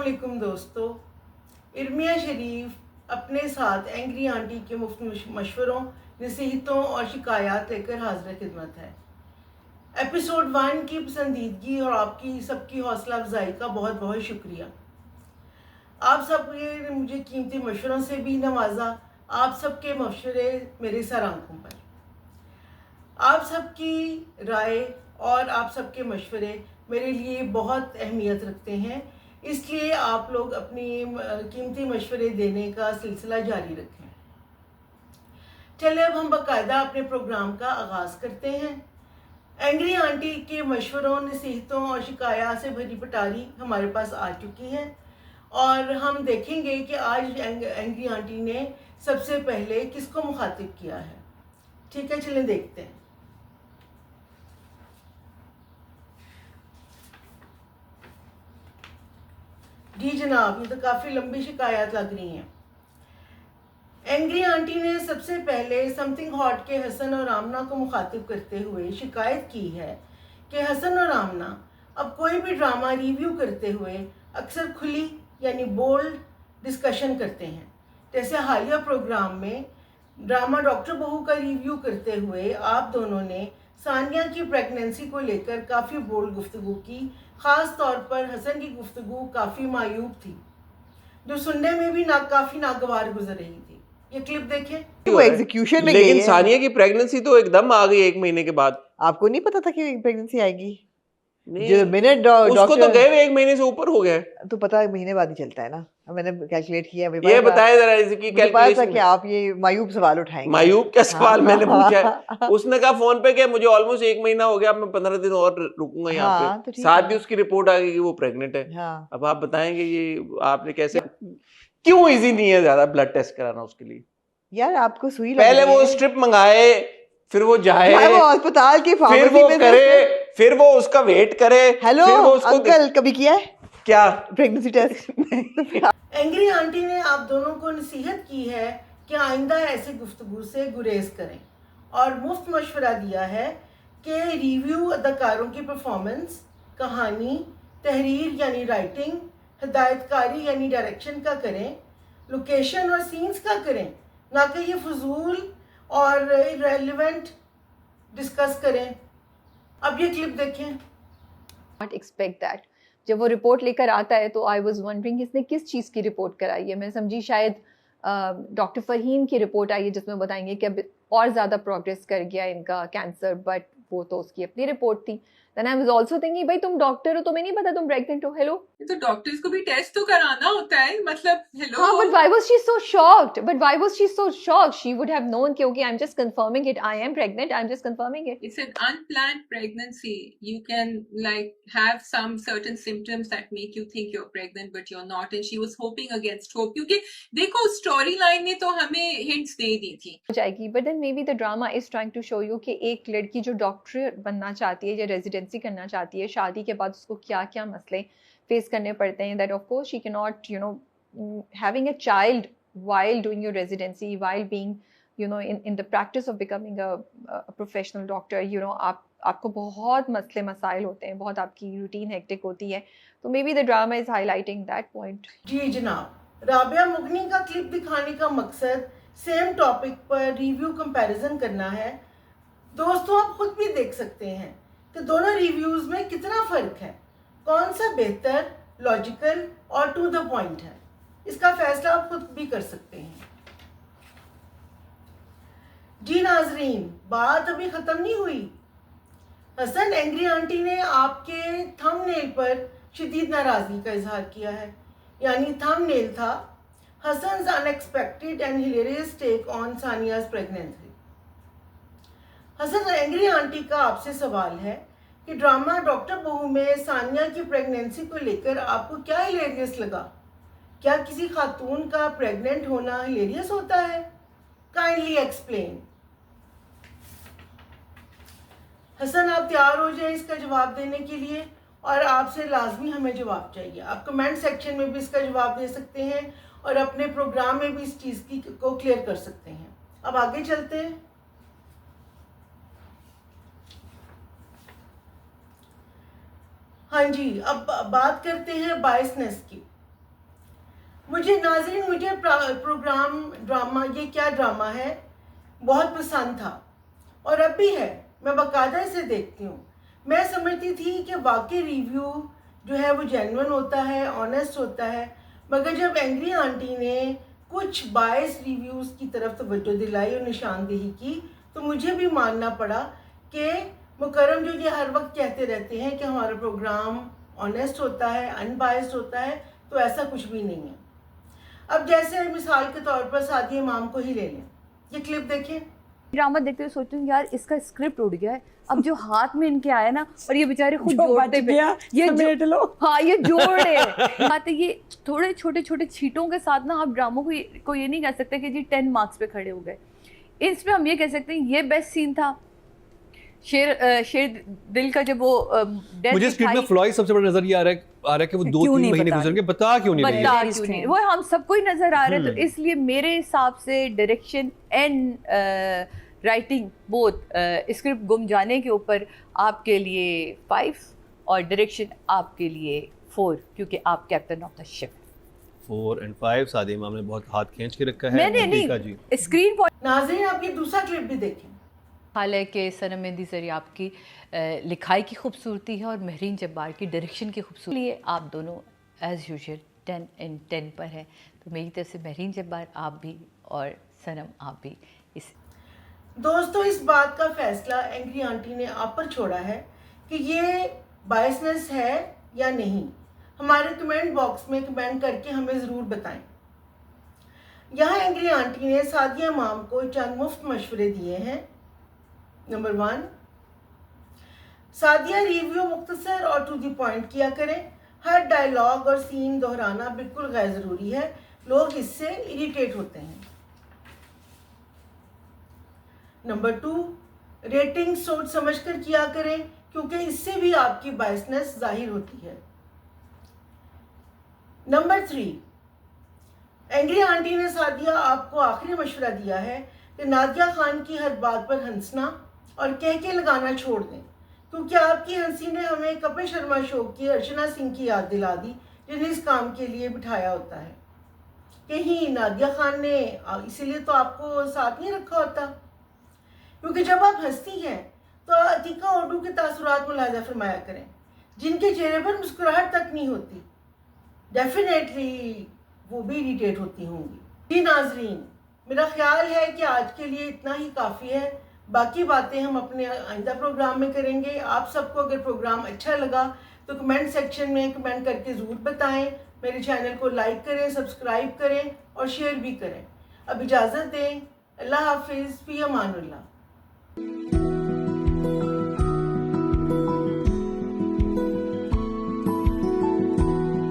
अस्सलामुअलैकुम दोस्तों। इर्मिया शरीफ अपने साथ एंग्री आंटी के मुफ्त मशवरों, नसीहतों और शिकायत लेकर हाजिर खिदमत है। एपिसोड 1 की पसंदीदगी और आपकी सबकी हौसला अफजाई का बहुत बहुत शुक्रिया। आप सब ये मुझे कीमती मशवरों से भी नवाजा। आप सबके मशवरे मेरे सर आंखों पर। आप सबकी राय और आप सबके मशवरे मेरे लिए बहुत अहमियत रखते हैं, इसलिए आप लोग अपनी कीमती मशवरे देने का सिलसिला जारी रखें। चलिए अब हम बाकायदा अपने प्रोग्राम का आगाज़ करते हैं। एंग्री आंटी के मशवरों, नसीहतों और शिकायत से भरी पटारी हमारे पास आ चुकी है और हम देखेंगे कि आज एंग्री आंटी ने सबसे पहले किसको मुखातिब किया है। ठीक है, चलिए देखते हैं। जी जनाब, ये तो काफ़ी लंबी शिकायत लग रही हैं। एंग्री आंटी ने सबसे पहले समथिंग हॉट के हसन और आमना को मुखातिब करते हुए शिकायत की है कि हसन और आमना अब कोई भी ड्रामा रिव्यू करते हुए अक्सर खुली यानी बोल्ड डिस्कशन करते हैं। जैसे हालिया प्रोग्राम में ड्रामा डॉक्टर बहू का रिव्यू करते हुए आप दोनों ने सानिया की प्रेगनेंसी को लेकर काफ़ी बोल्ड गुफ्तगू की। ख़ास तौर पर हसन की गुफ्तगू काफ़ी मायूब थी, जो सुनने में भी काफ़ी नागवार गुजर रही थी। ये क्लिप देखें। वो एग्जीक्यूशन में गई लेकिन है। सानिया की प्रेगनेंसी तो एकदम आ गई 1 महीने के बाद। आपको नहीं पता था कि प्रेगनेंसी आएगी? नहीं, जो मिनट उसको तो गए हुए 1 महीने से ऊपर हो गया। तो पता है महीने बाद ही चलता है ना। मैंने कैलकुलेट किया। ये बताया जरा इसकी मुझे पता था कैलकुलेशन कि आप ये मायूब सवाल उठाएंगे। मायूब क्या सवाल मैंने पूछा है? हाँ। उसने कहा फोन पे कि मुझे ऑलमोस्ट 1 महीना हो गया, अब मैं 15 दिन और रुकूंगा यहाँ हाँ, तो पे। ठीक साथ है। ही उसकी रिपोर्ट आ गई कि वो प्रेग्नेंट है। हाँ। अब आप बताएंगे ये आपने कैसे, क्यों इजी नहीं है ज्यादा ब्लड टेस्ट कराना उसके लिए? यार आपको सुई लग पहले रही वो है। स्ट्रिप मंगाए, फिर वो जाए, वो अस्पताल की फिर फार्मेसी वो में करे, फिर वो उसका वेट करे। हेलो फिर वो उसको अंकल, कभी किया है क्या प्रेगनेंसी टेस्ट? एंग्री आंटी ने आप दोनों को नसीहत की है कि आइंदा ऐसे गुफ्तगू से गुरेज करें और मुफ्त मशवरा दिया है कि रिव्यू अदाकारों की परफॉर्मेंस, कहानी, तहरीर यानी राइटिंग, हिदायतकारी यानी डायरेक्शन का करें, लोकेशन और सीन्स का करें, ना कि ये फजूल और इरेलीवेंट डिस्कस करें। अब ये क्लिप देखें। Not expect that. जब वो रिपोर्ट लेकर आता है तो आई वॉज वंडरिंग इसने किस चीज़ की रिपोर्ट कराई है। मैं समझी शायद डॉक्टर फरहीन की रिपोर्ट आई है जिसमें बताएंगे कि अब और ज़्यादा प्रोग्रेस कर गया इनका कैंसर, बट वो तो उसकी अपनी रिपोर्ट थी। Then I was also thinking भाई तुम डॉक्टर हो, तुम्हें नहीं पता तुम प्रेग्नेंट हो? हेलो, तो डॉक्टर्स को भी टेस्ट तो कराना होता है, मतलब हेलो। हाँ, but why was she so shocked? But why was she so shocked? She would have known कि okay, I'm just confirming it. I am pregnant. I'm just confirming it. It's an unplanned pregnancy. You can like have some certain symptoms that make you think you're pregnant, but you're not. And she was hoping against hope. क्योंकि देखो story line ने तो हमें hints दे दी थी। हो जाएगी, but then maybe the drama is trying to show you कि एक लड़की जो डॉक्टर बनना चाहती है या रेजिडेंसी करना चाहती है, शादी के बाद उसको क्या क्या मसले फेस करने पड़ते हैं, that of course she cannot, you know, having a child while doing your residency, while being, you know, in the practice of becoming a professional doctor, you know, आपको बहुत मसले मसाइल होते हैं, बहुत आपकी रूटीन हेक्टिक होती है। तो maybe the drama is highlighting that point. जी जनाब, राबिया मुगनी का क्लिप दिखाने का मकसद सेम टॉपिक पर रिव्यू कंपैरिजन करना है। दोस्तों, आप खुद भी देख सकते हैं कि दोनों रिव्यूज़ में कितना फ़र्क है, कौन सा बेहतर, लॉजिकल और टू द पॉइंट है। इसका फैसला आप खुद भी कर सकते हैं। जी नाजरीन, बात अभी ख़त्म नहीं हुई। हसन एंग्री आंटी ने आपके थंबनेल पर शदीद नाराज़गी का इजहार किया है। यानी थंबनेल था Hasan's unexpected and hilarious take on Sania's pregnancy. Hasan angry aunty का आपसे सवाल है कि ड्रामा डॉक्टर बहू में सानिया की प्रेगनेंसी को लेकर आपको क्या हिलेरियस लगा? क्या किसी खातून का प्रेग्नेंट होना हिलेरियस होता है? Kindly explain. हसन, आप तैयार हो जाए इसका जवाब देने के लिए और आपसे लाजमी हमें जवाब चाहिए। आप कमेंट सेक्शन में भी इसका जवाब दे सकते हैं और अपने प्रोग्राम में भी इस चीज़ की को क्लियर कर सकते हैं। अब आगे चलते हैं। हाँ जी, अब बात करते हैं बायसनेस की। मुझे नाज़रीन, मुझे प्रोग्राम ड्रामा, ये क्या ड्रामा है, बहुत पसंद था और अब भी है। मैं बाकायदा इसे देखती हूँ। मैं समझती थी कि वाकई रिव्यू जो है वो जेन्युइन होता है, ऑनेस्ट होता है, मगर जब एंग्री आंटी ने कुछ बायस रिव्यूज़ की तरफ तवज्जो दिलाई और निशानदेही की, तो मुझे भी मानना पड़ा कि मुकर्रम जो ये हर वक्त कहते रहते हैं कि हमारा प्रोग्राम ऑनेस्ट होता है, अनबायस्ड होता है, तो ऐसा कुछ भी नहीं है। अब जैसे मिसाल के तौर पर सादिया इमाम को ही ले लें, ये क्लिप देखें। ड्रामा देखते हुए सोचती हूँ यार इसका स्क्रिप्ट उड़ गया है, अब जो हाथ में इनके आया ना, और ये बेचारे खुद जोड़ते पे ये लो, हाँ ये जोड़े बात है, ये थोड़े छोटे छोटे छींटों के साथ ना आप ड्रामों को ये नहीं कह सकते कि जी 10 मार्क्स पे खड़े हो गए। इसमें हम ये कह सकते हैं ये बेस्ट सीन था। शेर दिल का जब वो मुझे स्क्रिप्ट में फ्लॉ सबसे बड़ा नजर ये आ रहा है कि वो 2-3 महीने गुजर गए, बता क्यों नहीं रही, वो हम सबको ही नजर आ रहा है। तो इसलिए मेरे हिसाब से direction and writing both, script गुम जाने के ऊपर आपके लिए 5 और डायरेक्शन आपके लिए 4, क्योंकि आप कैप्टन ऑफ द शिप। 4 और 5 सादिया इमाम ने बहुत हाथ खींच के रखा है। नहीं स्क्रीन पॉइंट। नाज़रीन, आप ये दूसरा क्लिप भी देखें। हालांकि सनम मेहंदी ज़रिए आपकी लिखाई की खूबसूरती है और महरीन जब्बार की डायरेक्शन की खूबसूरती, लिए आप दोनों एज़ यूजुअल 10 in 10 पर हैं। तो मेरी तरफ से महरीन जब्बार आप भी और सनम आप भी। इस दोस्तों, इस बात का फैसला एंग्री आंटी ने आप पर छोड़ा है कि ये बायसनेस है या नहीं। हमारे कमेंट बॉक्स में कमेंट करके हमें ज़रूर बताएं। यहाँ एंग्री आंटी ने सादिया इमाम को चंद मुफ्त मशवरे दिए हैं। नंबर 1, सादिया, रिव्यू मुख्तसर और टू द पॉइंट किया करें। हर डायलॉग और सीन दोहराना बिल्कुल गैर ज़रूरी है, लोग इससे इरिटेट होते हैं। नंबर 2, रेटिंग सोच समझ कर किया करें, क्योंकि इससे भी आपकी बायसनेस जाहिर होती है। नंबर 3, एंग्री आंटी ने सादिया आपको आखिरी मशवरा दिया है कि नादिया खान की हर बात पर हंसना और कह के लगाना छोड़ दें, क्योंकि आपकी हंसी ने हमें कपिल शर्मा शो की अर्चना सिंह की याद दिला दी, जिन्हें इस काम के लिए बिठाया होता है। कहीं नादिया खान ने इसीलिए तो आपको साथ नहीं रखा होता, क्योंकि जब आप हंसती हैं तो अतीका ओडू के तासुरात मुलाजा फरमाया करें, जिनके चेहरे पर मुस्कुराहट तक नहीं होती। डेफिनेटली वो भी इरिटेट होती होंगी। जी नाजरीन, मेरा ख्याल है कि आज के लिए इतना ही काफ़ी है। बाकी बातें हम अपने आइंदा प्रोग्राम में करेंगे। आप सबको अगर प्रोग्राम अच्छा लगा तो कमेंट सेक्शन में कमेंट करके ज़रूर बताएं। मेरे चैनल को लाइक करें, सब्सक्राइब करें और शेयर भी करें। अब इजाज़त दें। अल्लाह हाफिज़, फ़ी अमानुल्लाह।